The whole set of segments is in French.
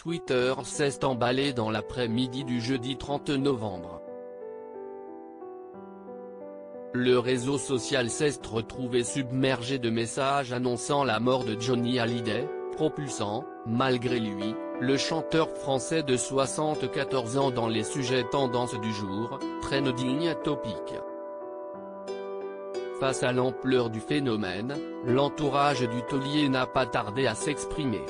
Twitter s'est emballé dans l'après-midi du jeudi 30 novembre. Le réseau social s'est retrouvé submergé de messages annonçant la mort de Johnny Hallyday, propulsant, malgré lui, le chanteur français de 74 ans dans les sujets tendances du jour, trending topic. Face à l'ampleur du phénomène, l'entourage du taulier n'a pas tardé à s'exprimer.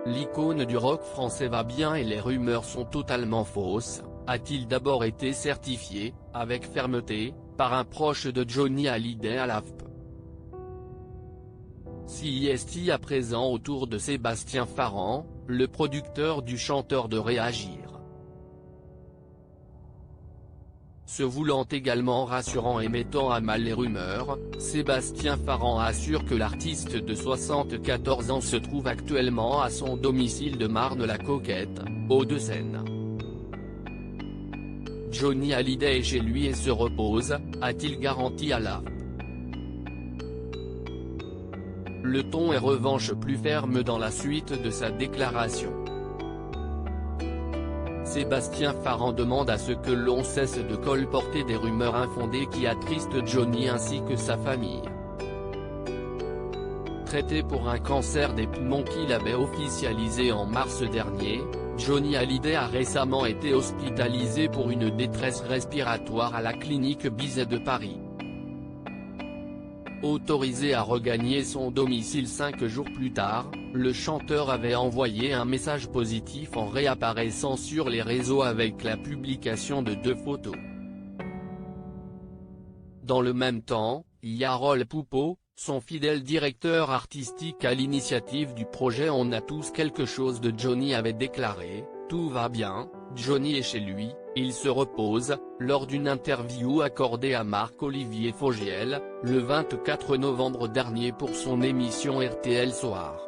L'icône du rock français va bien et les rumeurs sont totalement fausses, a-t-il d'abord été certifié, avec fermeté, par un proche de Johnny Hallyday à l'AFP. C'est à présent au tour de Sébastien Farran, le producteur du chanteur de réagir. Se voulant également rassurant et mettant à mal les rumeurs, Sébastien Farran assure que l'artiste de 74 ans se trouve actuellement à son domicile de Marne-la-Coquette, Hauts-de-Seine. Johnny Hallyday est chez lui et se repose, a-t-il garanti à l'AFP. Le ton est revanche plus ferme dans la suite de sa déclaration. Sébastien Farran demande à ce que l'on cesse de colporter des rumeurs infondées qui attristent Johnny ainsi que sa famille. Traité pour un cancer des poumons qu'il avait officialisé en mars dernier, Johnny Hallyday a récemment été hospitalisé pour une détresse respiratoire à la clinique Bizet de Paris. Autorisé à regagner son domicile 5 jours plus tard, le chanteur avait envoyé un message positif en réapparaissant sur les réseaux avec la publication de 2 photos. Dans le même temps, Yarol Poupeau, son fidèle directeur artistique à l'initiative du projet On a tous quelque chose de Johnny avait déclaré « Tout va bien, Johnny est chez lui, il se repose », lors d'une interview accordée à Marc-Olivier Fogiel, le 24 novembre dernier pour son émission RTL Soir.